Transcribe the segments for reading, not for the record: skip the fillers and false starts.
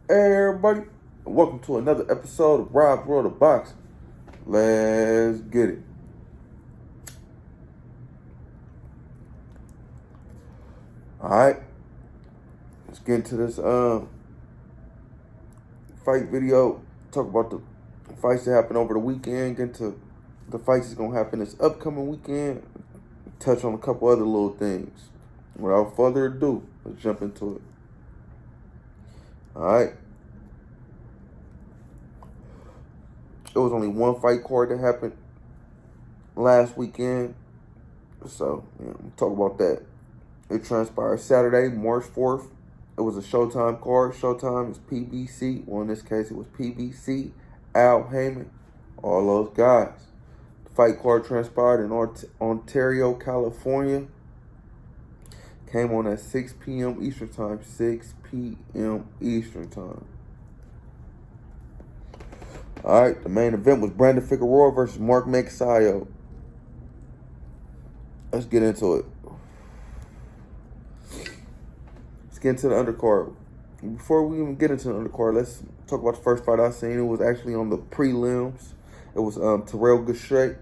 Hey everybody, and welcome to another episode of Rob's World of Boxing. Let's get it. Alright, let's get into this fight video. Talk about the fights that happened over the weekend, get into the fights that's gonna happen this upcoming weekend, touch on a couple other little things. Without further ado, let's jump into it. Alright. There was only one fight card that happened last weekend. So, we'll talk about that. It transpired Saturday, March 4th. It was a Showtime card. Showtime is PBC. Well, in this case, it was PBC, Al Heyman, all those guys. The fight card transpired in Ontario, California. Came on at 6 p.m. Eastern Time. 6 p.m. Eastern Time. All right, the main event was Brandon Figueroa versus Mark Magsayo. Let's get into it. Let's get into the undercard. Before we even get into the undercard, let's talk about the first fight I seen. It was actually on the prelims. It was Terrell Gushu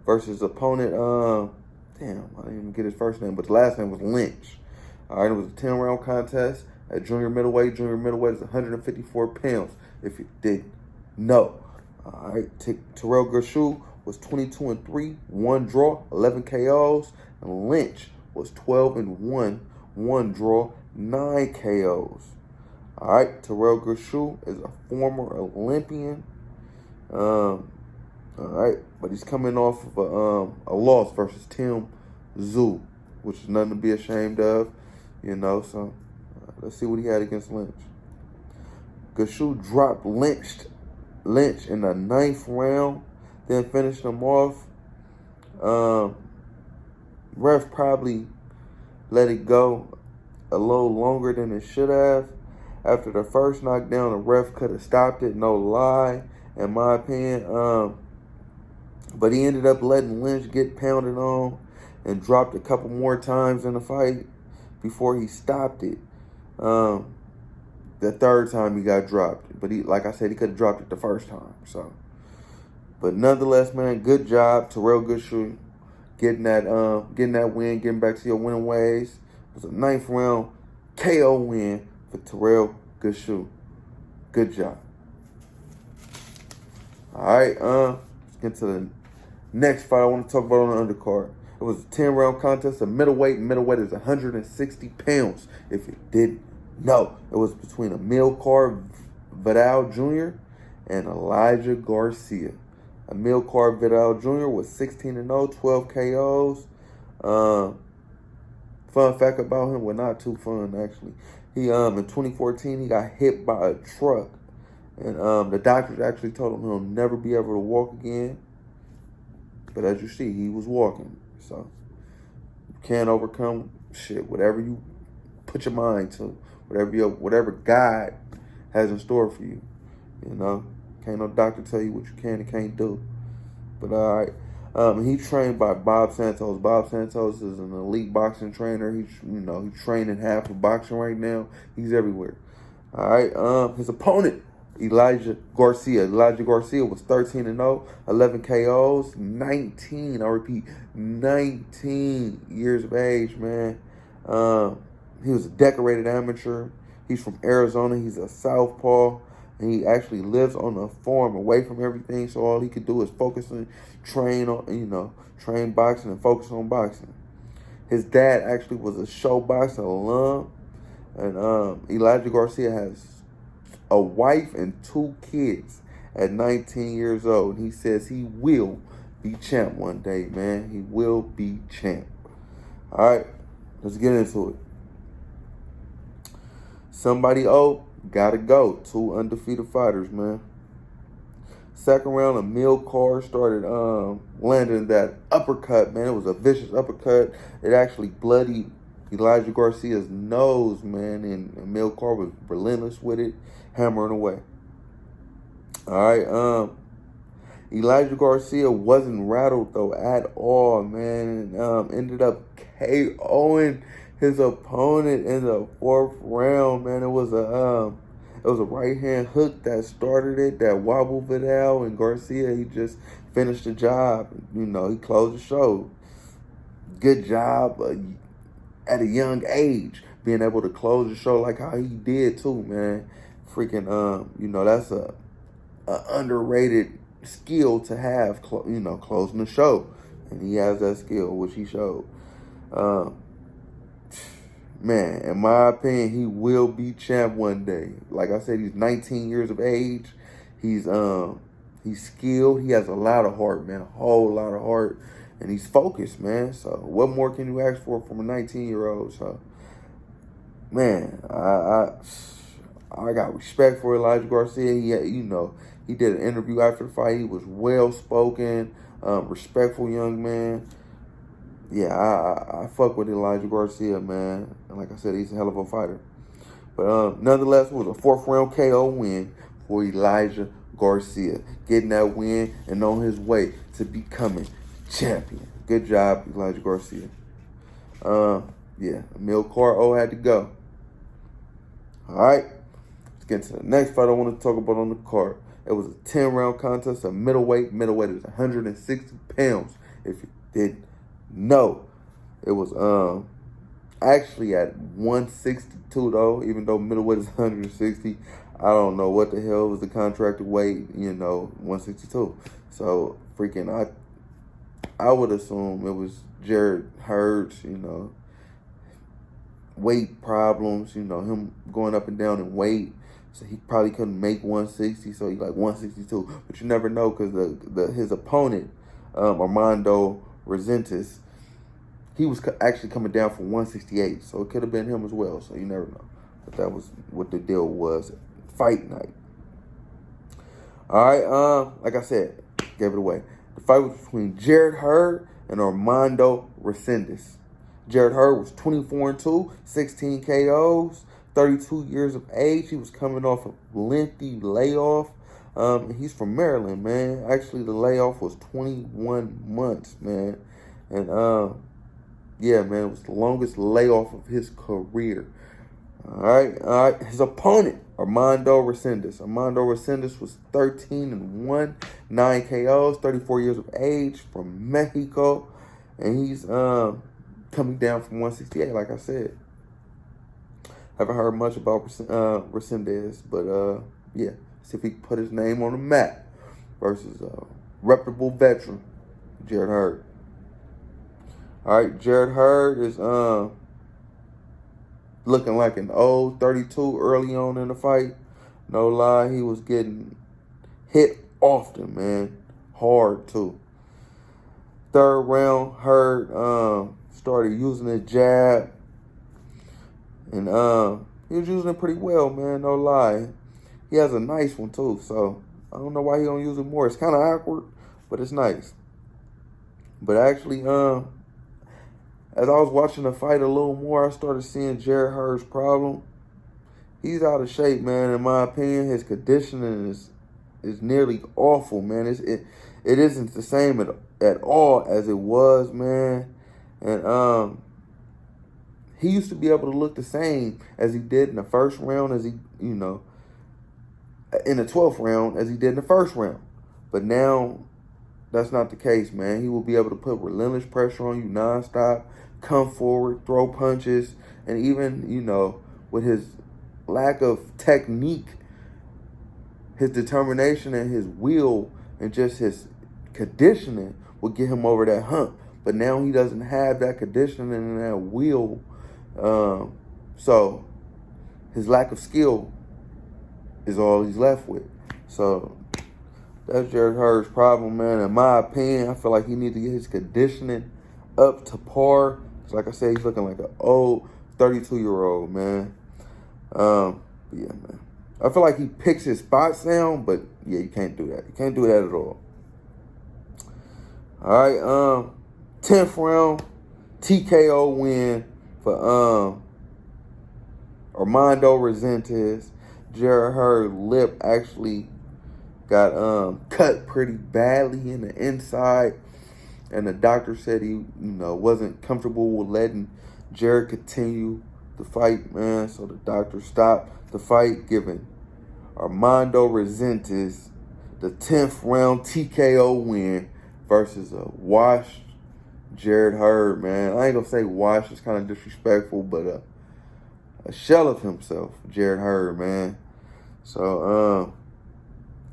versus opponent. I didn't even get his first name, but the last name was Lynch. All right, it was a 10-round contest at junior middleweight. Junior middleweight is 154 pounds, if you didn't know. All right, Terrell Gushu was 22-3, 1 draw, 11 KOs, and Lynch was 12-1, 1 draw, 9 KOs. All right, Terrell Gushu is a former Olympian. All right, but he's coming off of a loss versus Tim Tszyu, which is nothing to be ashamed of, So let's see what he had against Lynch. Gushu dropped Lynch in the 9th round, then finished him off. Ref probably let it go a little longer than it should have. After the first knockdown, the ref could have stopped it, no lie, in my opinion. But he ended up letting Lynch get pounded on and dropped a couple more times in the fight before he stopped it. The third time he got dropped. But like I said, he could have dropped it the first time. But nonetheless, man, good job, Terrell Gushu, getting that win, getting back to your winning ways. It was a 9th round KO win for Terrell Gushu. Good job. All right, let's get to the next fight I want to talk about on the undercard. It was a 10-round contest at middleweight. Middleweight is 160 pounds, if you didn't know. It was between Amilcar Vidal Jr. and Elijah Garcia. Amilcar Vidal Jr. was 16-0, 12 KOs. Fun fact about him, well, not too fun, actually. He in 2014, he got hit by a truck. And the doctors actually told him he'll never be able to walk again. But as you see, he was walking. So you can't overcome shit. Whatever you put your mind to, whatever God has in store for you. Can't no doctor tell you what you can and can't do. But all right. He trained by Bob Santos. Bob Santos is an elite boxing trainer. He's training half of boxing right now. He's everywhere. All right. His opponent, Elijah Garcia. Elijah Garcia was 13-0, 11 KOs, 19, I repeat, 19 years of age, man. He was a decorated amateur. He's from Arizona. He's a southpaw. And he actually lives on a farm away from everything. So all he could do is focus and train boxing and focus on boxing. His dad actually was a show boxing alum. And Elijah Garcia has a wife and 2 kids at 19 years old. He says he will be champ one day, man. He will be champ. All right, let's get into it. Somebody gotta go. 2 undefeated fighters, man. Second round, Amilcar started landing that uppercut, man. It was a vicious uppercut. It actually bloodied Elijah Garcia's nose, man, and Amilcar was relentless with it, hammering away. All right, Elijah Garcia wasn't rattled, though, at all, man. Ended up KOing his opponent in the fourth round, man, it was a right hand hook that started it, that wobbled Vidal, and Garcia, he just finished the job. You know, he closed the show. Good job at a young age, being able to close the show like how he did too, man. Freaking, you know, that's a underrated skill to have, you know, closing the show. And he has that skill, which he showed. Man, in my opinion, he will be champ one day. Like I said, he's 19 years of age. He's skilled. He has a lot of heart, man, a whole lot of heart. And he's focused, man. So what more can you ask for from a 19-year-old? So, man, I got respect for Elijah Garcia. He did an interview after the fight. He was well-spoken, respectful young man. Yeah, I fuck with Elijah Garcia, man. And like I said, he's a hell of a fighter. But nonetheless, it was a fourth-round KO win for Elijah Garcia. Getting that win and on his way to becoming champion. Good job, Elijah Garcia. Yeah, Emil Caro had to go. All right, let's get to the next fight I want to talk about on the card. It was a 10-round contest of middleweight. Middleweight is 160 pounds. If you didn't know, it was actually at 162 though. Even though middleweight is 160, I don't know what the hell was the contracted weight. 162. So freaking, I would assume it was Jarrett Hurd. Weight problems. Him going up and down in weight. So he probably couldn't make 160, so he like 162. But you never know, because his opponent, Armando Resentis, he was actually coming down from 168. So it could have been him as well. So you never know. But that was what the deal was. Fight night. All right, like I said, gave it away. The fight was between Jarrett Hurd and Armando Resentis. Jarrett Hurd was 24-2, 16 KOs. 32 years of age. He was coming off a lengthy layoff. He's from Maryland, man. Actually, the layoff was 21 months, man. And, yeah, man, it was the longest layoff of his career. All right. His opponent, Armando Resentis. Armando Resentis was 13-1, 9 KOs, 34 years of age, from Mexico. And he's coming down from 168, like I said. Haven't heard much about Resendiz, but yeah, see if he can put his name on the map versus a reputable veteran, Jarrett Hurd. All right, Jarrett Hurd is looking like an old 32 early on in the fight. No lie, he was getting hit often, man, hard too. Third round, Hurd started using a jab. And he was using it pretty well, man, no lie. He has a nice one, too, so I don't know why he don't use it more. It's kind of awkward, but it's nice. But actually, as I was watching the fight a little more, I started seeing Jarrett Hurd's problem. He's out of shape, man, in my opinion. His conditioning is nearly awful, man. It isn't the same at all as it was, man. And, he used to be able to look the same as he did in the first round, as he, in the 12th round, as he did in the first round. But now, that's not the case, man. He will be able to put relentless pressure on you nonstop, come forward, throw punches, and even, with his lack of technique, his determination and his will and just his conditioning will get him over that hump. But now he doesn't have that conditioning and that will. So his lack of skill is all he's left with. So that's Jarrett Hurd's problem, man. In my opinion, I feel like he needs to get his conditioning up to par. Like I said, he's looking like an old 32-year-old, man. Yeah, man. I feel like he picks his spots down, but yeah, you can't do that. You can't do that at all. All right, 10th round TKO win for Armando Resentis. Jarrett Hurd's lip actually got cut pretty badly in the inside, and the doctor said he wasn't comfortable with letting Jarrett continued the fight, man. So the doctor stopped the fight, giving Armando Resentis the 10th round TKO win versus a washed Jarrett Hurd, man. I ain't gonna say washed, it's kind of disrespectful, but a shell of himself, Jarrett Hurd, man. So,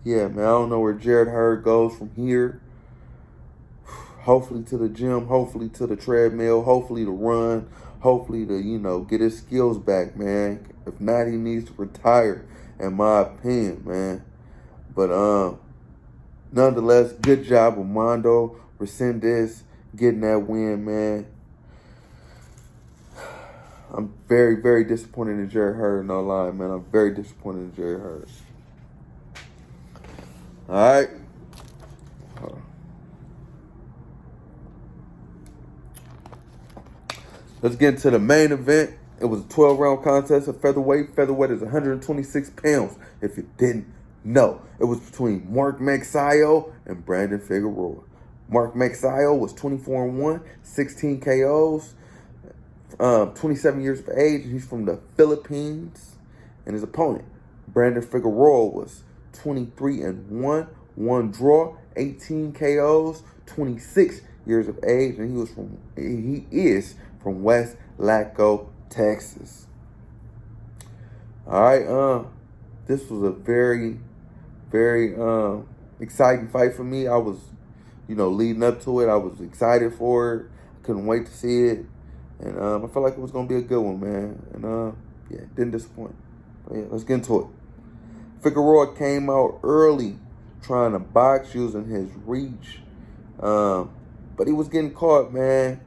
yeah, man, I don't know where Jarrett Hurd goes from here. Hopefully to the gym, hopefully to the treadmill, hopefully to run, hopefully to, get his skills back, man. If not, he needs to retire, in my opinion, man. But nonetheless, good job, Armando Resendiz, getting that win, man. I'm very, very disappointed in Jarrett Hurd, no lie, man. I'm very disappointed in Jarrett Hurd. All right. Let's get into the main event. It was a 12-round contest at featherweight. Featherweight is 126 pounds, if you didn't know. It was between Mark Magsayo and Brandon Figueroa. Mark Magsayo was 24-1, 16 KOs, 27 years of age. He's from the Philippines. And his opponent, Brandon Figueroa, was 23-1, 1 draw, 18 KOs, 26 years of age, and he is from West Laco, Texas. All right, this was a very, very exciting fight for me. I was, leading up to it. I was excited for it. I couldn't wait to see it, and I felt like it was gonna be a good one, man. And yeah, didn't disappoint. But yeah, let's get into it. Figueroa came out early trying to box using his reach, but he was getting caught, man.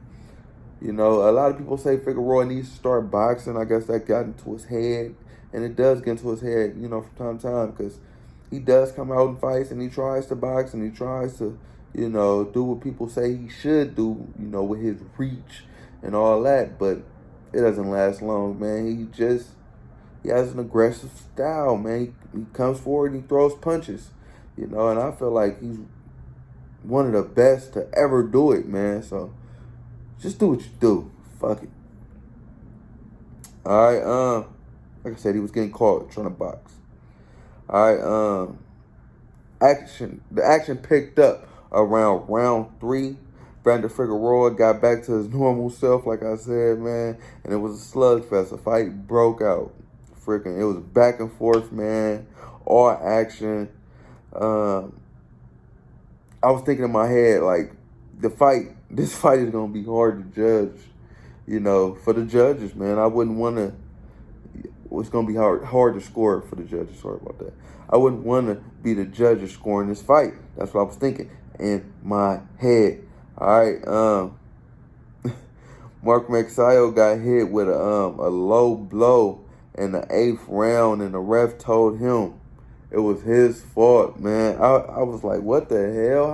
A lot of people say Figueroa needs to start boxing. I guess that got into his head, and it does get into his head, from time to time, because he does come out in fights and he tries to box and he tries to, do what people say he should do, with his reach and all that, but it doesn't last long, man. He has an aggressive style, man. He comes forward and he throws punches, and I feel like he's one of the best to ever do it, man. So just do what you do. Fuck it. All right, like I said, he was getting caught trying to box. All right, the action picked up around round 3. Brandon Figueroa got back to his normal self, like I said, man, and it was a slugfest. A fight broke out. It was back and forth, man. All action. I was thinking in my head, like, this fight is going to be hard to judge, for the judges, man. I wouldn't want to, it's going to be hard to score for the judges. Sorry about that. I wouldn't want to be the judges scoring this fight. That's what I was thinking in my head. All right, Mark Magsayo got hit with a low blow in the 8th round, and the ref told him it was his fault, man. I was like, what the hell?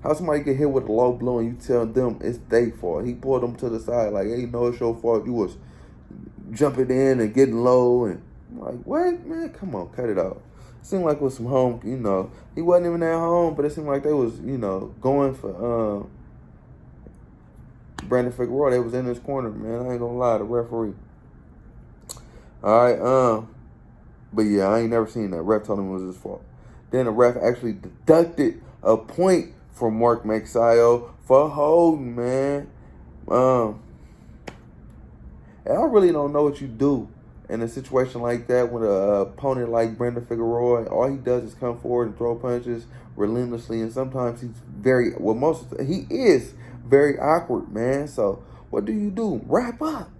How somebody get hit with a low blow and you tell them it's their fault? He pulled them to the side like, hey, it's your fault. You was jumping in and getting low. And I'm like, what, man? Come on, cut it out. It seemed like it was some home, he wasn't even at home, but it seemed like they was, going for Brandon Figueroa. They was in his corner, man. I ain't gonna lie, the referee. All right, but yeah, I ain't never seen that. Ref told him it was his fault. Then the ref actually deducted a point from Mark Magsayo for holding, man. And I really don't know what you do in a situation like that with an opponent like Brandon Figueroa. All he does is come forward and throw punches relentlessly, and sometimes he is very awkward, man. So what do you do? Wrap up.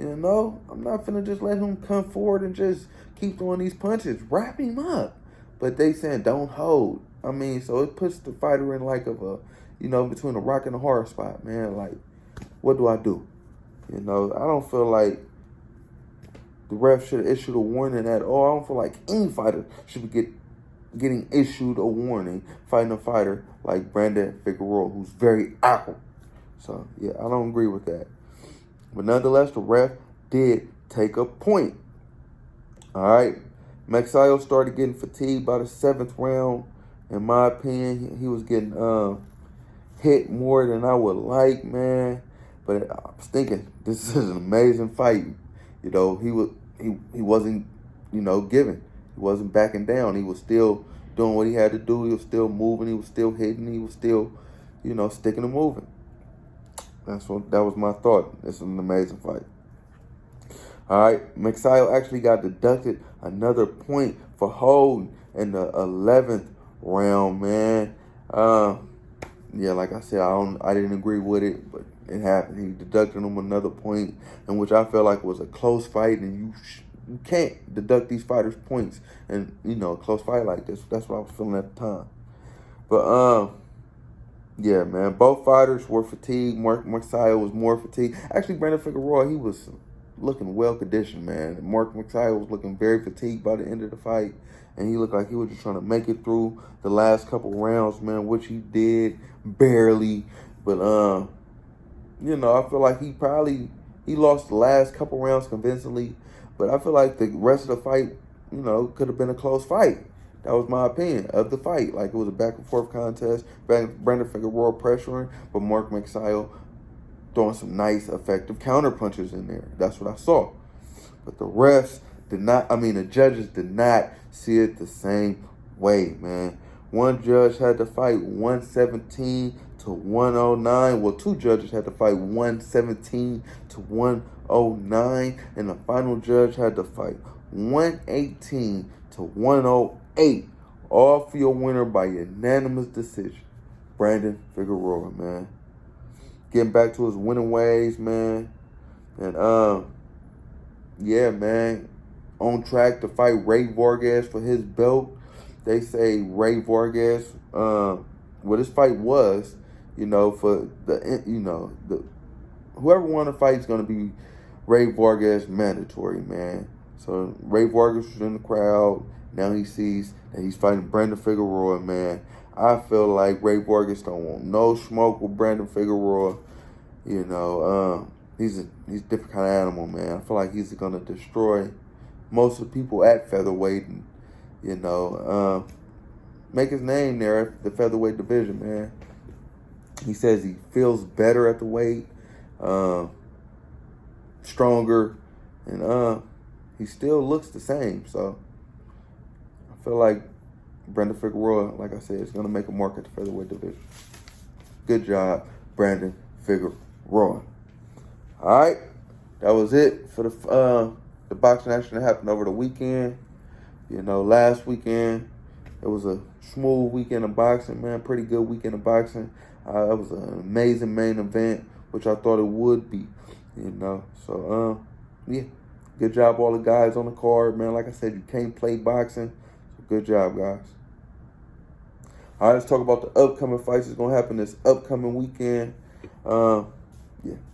I'm not finna just let him come forward and just keep throwing these punches. Wrap him up. But they saying don't hold. So it puts the fighter in like between a rock and a hard spot, man. Like, what do I do? I don't feel like the ref should have issued a warning at all. I don't feel like any fighter should be getting issued a warning fighting a fighter like Brandon Figueroa, who's very awkward. So, yeah, I don't agree with that. But nonetheless, the ref did take a point. All right. Magsayo started getting fatigued by the 7th round. In my opinion, he was getting hit more than I would like, man. But I was thinking, this is an amazing fight. You know, he wasn't, giving. He wasn't backing down. He was still doing what he had to do. He was still moving. He was still hitting. He was still, sticking and moving. That was my thought. This is an amazing fight. All right, Magsayo actually got deducted another point for holding in the 11th round, man. Yeah, like I said, I didn't agree with it, but it happened. He deducted him another point, in which I felt like was a close fight, and you can't deduct these fighters points, and a close fight like this. That's what I was feeling at the time. But yeah, man, both fighters were fatigued. Magsayo was more fatigued. Actually, Brandon Figueroa, he was looking well conditioned, man. Magsayo was looking very fatigued by the end of the fight, and he looked like he was just trying to make it through the last couple rounds, man, which he did barely. But I feel like he lost the last couple rounds convincingly, but I feel like the rest of the fight, could have been a close fight. That was my opinion of the fight. Like, it was a back and forth contest. Brandon Figueroa pressuring, but Magsayo throwing some nice, effective counter punches in there. That's what I saw. But the refs the judges did not see it the same way, man. One judge had to fight 117 to 109. Well, two judges had to fight 117 to 109. And the final judge had to fight 118 to 108. All for your winner by unanimous decision. Brandon Figueroa, man. Getting back to his winning ways, man. And, yeah, man. On track to fight Ray Vargas for his belt. They say Ray Vargas, what his fight was, for the whoever won the fight is going to be Ray Vargas mandatory, man. So Ray Vargas was in the crowd. Now he sees that he's fighting Brandon Figueroa, man. I feel like Ray Vargas don't want no smoke with Brandon Figueroa. He's a different kind of animal, man. I feel like he's gonna destroy most of the people at featherweight, and make his name there at the featherweight division, man. He says he feels better at the weight, stronger, and he still looks the same. So I feel like Brandon Figueroa, like I said, is going to make a mark at the featherweight division. Good job, Brandon Figueroa. All right, that was it for the boxing action that happened over the weekend. Last weekend, it was a smooth weekend of boxing, man. Pretty good weekend of boxing. It was an amazing main event, which I thought it would be, So, yeah, good job all the guys on the card, man. Like I said, you can't play boxing. So good job, guys. All right, let's talk about the upcoming fights that's going to happen this upcoming weekend. Yeah,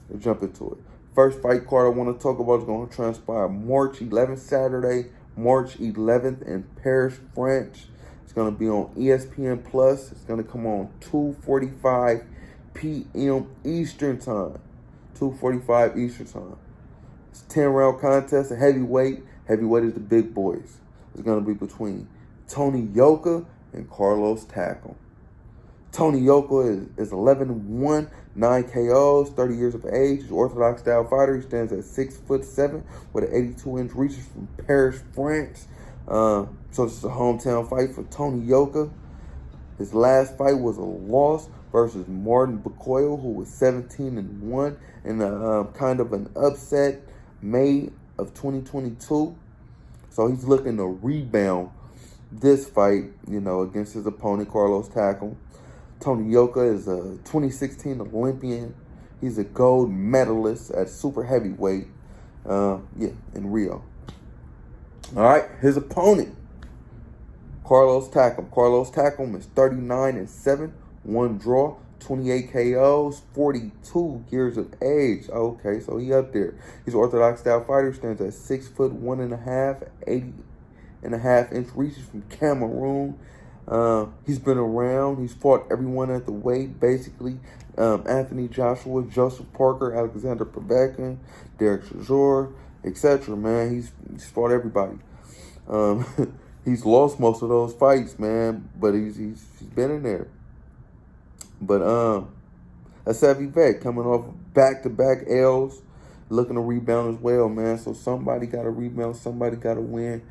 we'll jump into it. First fight card I want to talk about is going to transpire March 11th, Saturday, March 11th in Paris, France. It's going to be on ESPN Plus. It's going to come on 2:45 p.m. Eastern Time. 2:45 Eastern Time. It's a 10-round contest, a heavyweight. Heavyweight is the big boys. It's going to be between Tony Yoka and Carlos Takam. Tony Yoka is 11-1, 9 KOs, 30 years of age. He's an orthodox style fighter. He stands at 6'7" with an 82-inch reach from Paris, France. So this is a hometown fight for Tony Yoka. His last fight was a loss versus Martin Bukoyo, who was 17-1 in a kind of an upset May of 2022. So he's looking to rebound this fight, against his opponent, Carlos Takam. Tony Yoka is a 2016 Olympian. He's a gold medalist at super heavyweight, in Rio. All right, his opponent, Carlos Takam. Carlos Takam is 39-7, 1 draw, 28 KOs, 42 years of age. Okay, so he up there. He's an orthodox style fighter, stands at 6'1.5", 80.5-inch reaches from Cameroon. He's been around. He's fought everyone at the weight, basically. Anthony Joshua, Joseph Parker, Alexander Povetkin, Derek Chisora, etc. Man, he's fought everybody. He's lost most of those fights, man, but he's been in there. But a savvy vet coming off back-to-back L's, looking to rebound as well, man. So somebody got to rebound, somebody got to win.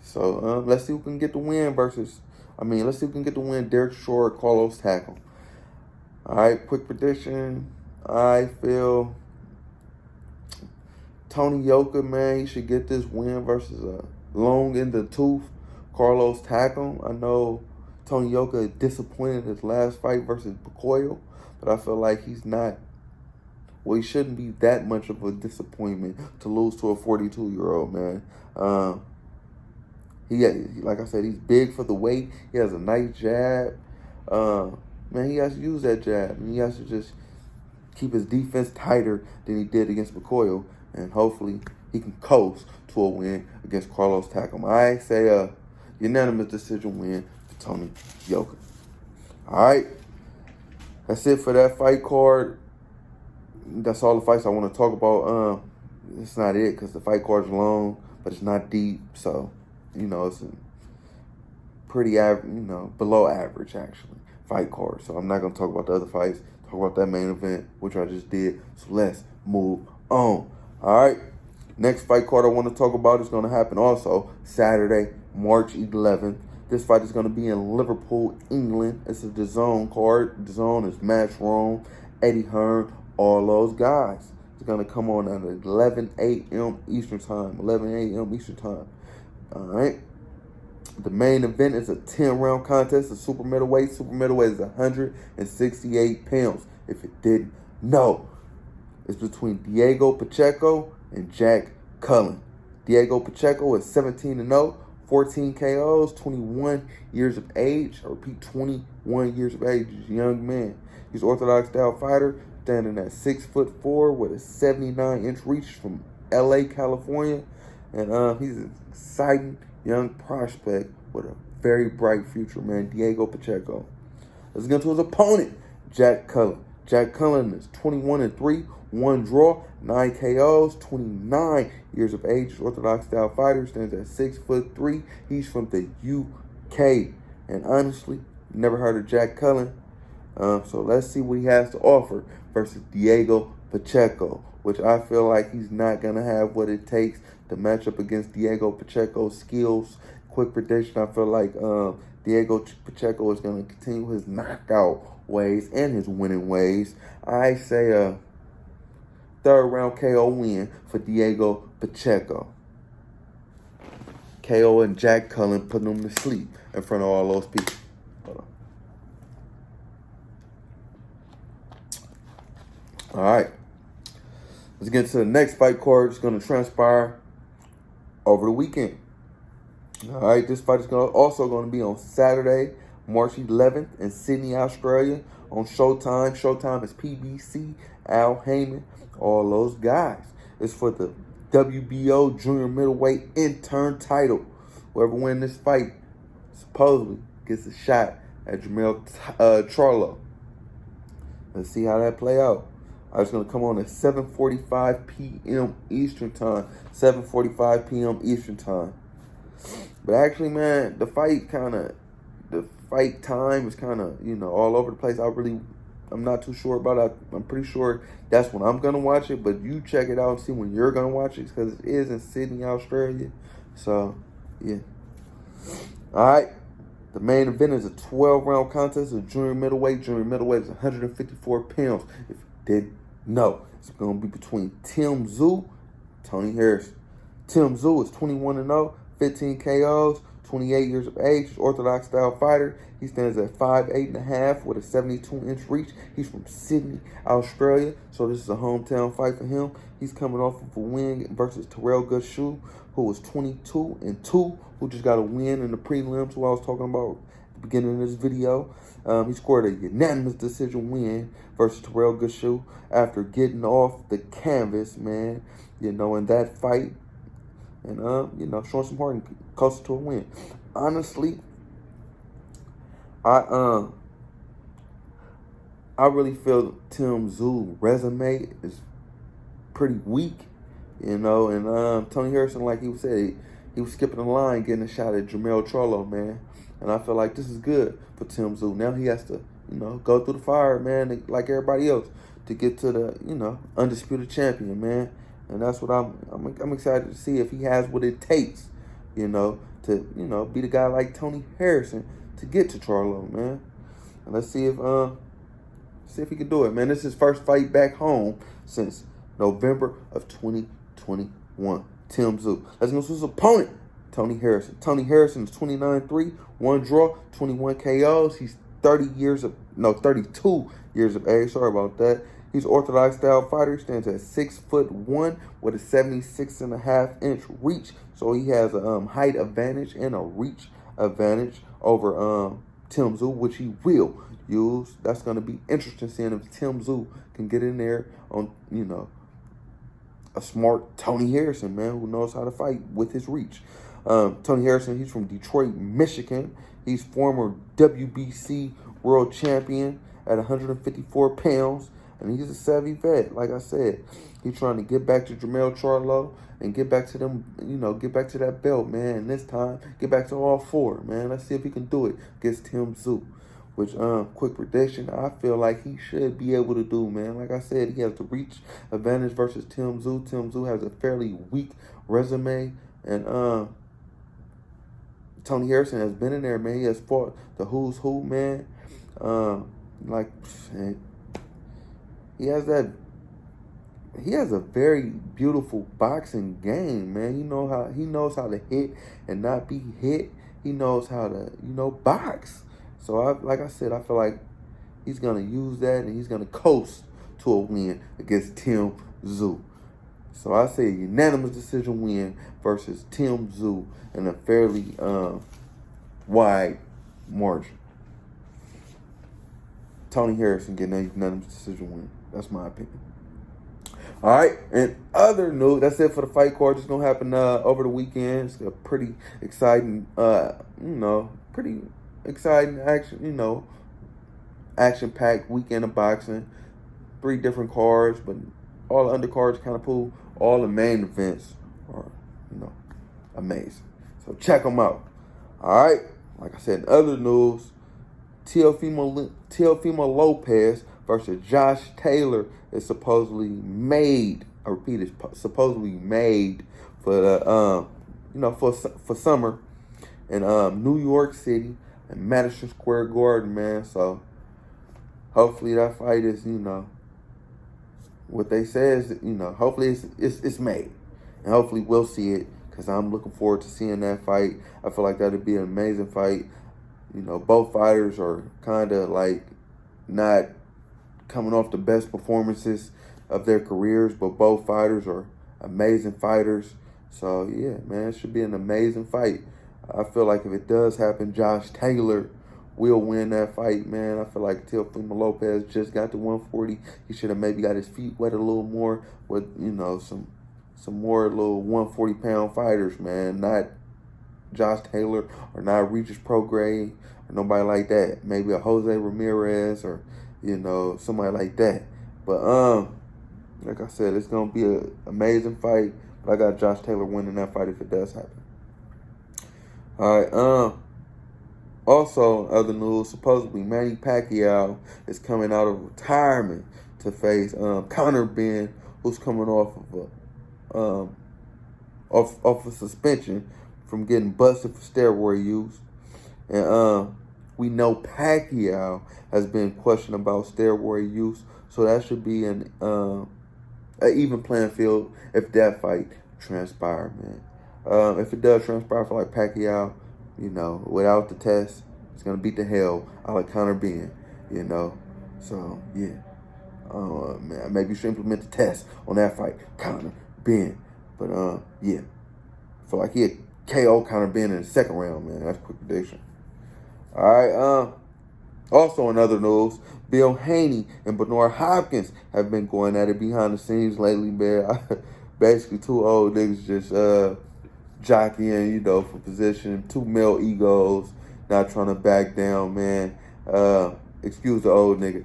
So let's see who can get the win let's see who can get the win. Derek Shore, Carlos Tackle. All right, quick prediction. I feel Tony Yoka, man, he should get this win versus a long in the tooth Carlos Tackle. I know Tony Yoka disappointed his last fight versus Bacoyo, but I feel like he's not. Well, he shouldn't be that much of a disappointment to lose to a 42-year-old, man. Like I said, he's big for the weight. He has a nice jab. Man, he has to use that jab. And he has to just keep his defense tighter than he did against Bacoyo. And hopefully he can coast to a win against Carlos Takam. I say a unanimous decision win for Tony Yoka. All right. That's it for that fight card. That's all the fights I want to talk about. It's not it because the fight card's long, but it's not deep. So, it's a pretty average, below average, actually, fight card. So I'm not going to talk about the other fights. Talk about that main event, which I just did. So let's move on. All right. Next fight card I want to talk about is going to happen also Saturday, March 11th. This fight is going to be in Liverpool, England. It's a DAZN card. DAZN is Matchroom, Eddie Hearn, all those guys. It's going to come on at 11 a.m. Eastern Time. 11 a.m. Eastern Time. All right. The main event is a 10-round contest of super middleweight. Super middleweight is 168 pounds. If you didn't know, it's between Diego Pacheco and Jack Cullen. Diego Pacheco is 17-0, 14 KOs, 21 years of age. I repeat, 21 years of age. He's a young man. He's an orthodox style fighter, standing at 6'4" with a 79-inch reach from LA, California. And he's an exciting young prospect with a very bright future, man. Diego Pacheco. Let's get to his opponent, Jack Cullen. Jack Cullen is 21-3, 1 draw, 9 KOs, 29 years of age. Orthodox style fighter, stands at 6'3". He's from the UK. And honestly, never heard of Jack Cullen. So let's see what he has to offer versus Diego Pacheco, which I feel like he's not going to have what it takes to match up against Diego Pacheco's skills. Quick prediction, I feel like Diego Pacheco is going to continue his knockout ways and his winning ways. I say a third-round KO win for Diego Pacheco. KO and Jack Cullen putting him to sleep in front of all those people. Hold on. All right. Let's get to the next fight card. It's going to transpire over the weekend. All right, this fight is also going to be on Saturday, March 11th in Sydney, Australia on Showtime. Showtime is PBC, Al Heyman, all those guys. It's for the WBO junior middleweight intern title. Whoever wins this fight supposedly gets a shot at Jermell Charlo. Let's see how that play out. It's going to come on at 7:45 p.m. Eastern Time. 7:45 p.m. Eastern Time. But actually, man, the fight time is kind of, all over the place. I'm not too sure about it. I'm pretty sure that's when I'm going to watch it. But you check it out and see when you're going to watch it because it is in Sydney, Australia. So, yeah. All right. The main event is a 12-round contest of junior middleweight. Junior middleweight is 154 pounds. If you didn't know, it's going to be between Tim Tszyu, Tony Harrison. Tim Tszyu is 21-0, 15 KOs, 28 years of age. He's orthodox style fighter. He stands at 5'8.5" with a 72-inch reach. He's from Sydney, Australia. So this is a hometown fight for him. He's coming off of a win versus Terrell Gushu, who was 22-2, who just got a win in the prelims, who I was talking about at the beginning of this video. He scored a unanimous decision win versus Terrell Gushu after getting off the canvas, man, in that fight. And, showing some heart and closer to a win. Honestly, I really feel Tim Tszyu resume is pretty weak, and Tony Harrison, like he said, he was skipping the line, getting a shot at Jermell Charlo, man. And I feel like this is good for Tim Tszyu. Now he has to, go through the fire, man, like everybody else, to get to the, undisputed champion, man. And that's what I'm excited to see if he has what it takes, to be the guy like Tony Harrison to get to Charlo, man. And let's see if he can do it, man. This is his first fight back home since November of 2021. Tim Tszyu. Let's go to his opponent, Tony Harrison. Tony Harrison is 29-3, 1 draw, 21 KOs. He's 32 years of age. Sorry about that. He's an orthodox style fighter. He stands at 6'1" with a 76.5-inch reach. So he has a height advantage and a reach advantage over Tim Tszyu, which he will use. That's going to be interesting seeing if Tim Tszyu can get in there on, a smart Tony Harrison, man, who knows how to fight with his reach. Tony Harrison, he's from Detroit, Michigan. He's former WBC world champion at 154 pounds. And he's a savvy vet, like I said. He's trying to get back to Jermell Charlo and get back to them, get back to that belt, man. And this time, get back to all four, man. Let's see if he can do it against Tim Tszyu. Which, quick prediction, I feel like he should be able to do, man. Like I said, he has the reach advantage versus Tim Tszyu. Tim Tszyu has a fairly weak resume. And Tony Harrison has been in there, man. He has fought the who's who, man. He has a very beautiful boxing game, man. He knows how to hit and not be hit. He knows how to, box. So like I said, I feel like he's gonna use that and he's gonna coast to a win against Tim Tszyu. So I say a unanimous decision win versus Tim Tszyu in a fairly wide margin. Tony Harrison getting a unanimous decision win. That's my opinion. All right, and other news, that's it for the fight card. It's going to happen over the weekend. It's a pretty exciting, pretty exciting action, action-packed weekend of boxing. 3 different cards, but all the undercards kind of cool. All the main events are, amazing. So check them out. All right, like I said, in other news, Teofimo Lopez versus Josh Taylor is supposedly made. I repeat, it's supposedly made for the for summer in New York City and Madison Square Garden, man. So hopefully that fight is what they say is hopefully it's made, and hopefully we'll see it because I'm looking forward to seeing that fight. I feel like that'd be an amazing fight. Both fighters are kind of like not coming off the best performances of their careers, but both fighters are amazing fighters. So, yeah, man, it should be an amazing fight. I feel like if it does happen, Josh Taylor will win that fight, man. I feel like Teofimo Lopez just got to 140. He should have maybe got his feet wet a little more with, some more little 140-pound fighters, man. Not Josh Taylor or not Regis Prograis or nobody like that. Maybe a Jose Ramirez or, somebody like that. But, like I said, it's going to be an amazing fight. But I got Josh Taylor winning that fight if it does happen. All right, also, other news, supposedly Manny Pacquiao is coming out of retirement to face Conor Benn, who's coming off of a suspension from getting busted for steroid use. And we know Pacquiao has been questioned about steroid use, so that should be an even playing field if that fight transpires, man. If it does transpire for like Pacquiao, without the test, it's gonna beat the hell out of Conor Benn, So yeah, man, maybe you should implement the test on that fight, Conor Benn. But yeah, I feel like he had KO Conor Benn in the second round, man. That's a quick prediction. All right, also in other news, Bill Haney and Bernard Hopkins have been going at it behind the scenes lately, man. Basically, 2 old niggas just jockeying, for position, 2 male egos, not trying to back down, man. Excuse the old nigga,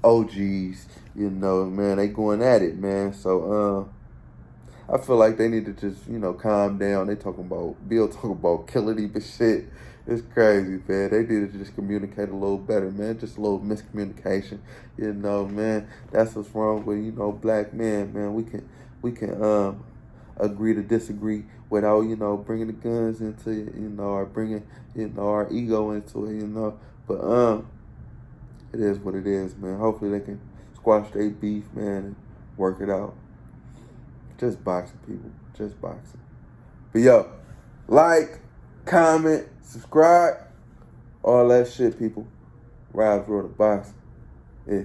OGs, man, they going at it, man. So, I feel like they need to just, calm down. Bill talking about killing him and shit. It's crazy, man. They need to just communicate a little better, man. Just a little miscommunication, man. That's what's wrong with, black men, man. We can agree to disagree without, bringing the guns into it, or bringing, our ego into it, But it is what it is, man. Hopefully they can squash their beef, man, and work it out. Just boxing, people. Just boxing. But yo, like, comment, subscribe, all that shit, people. Ride for the boxing. Yeah.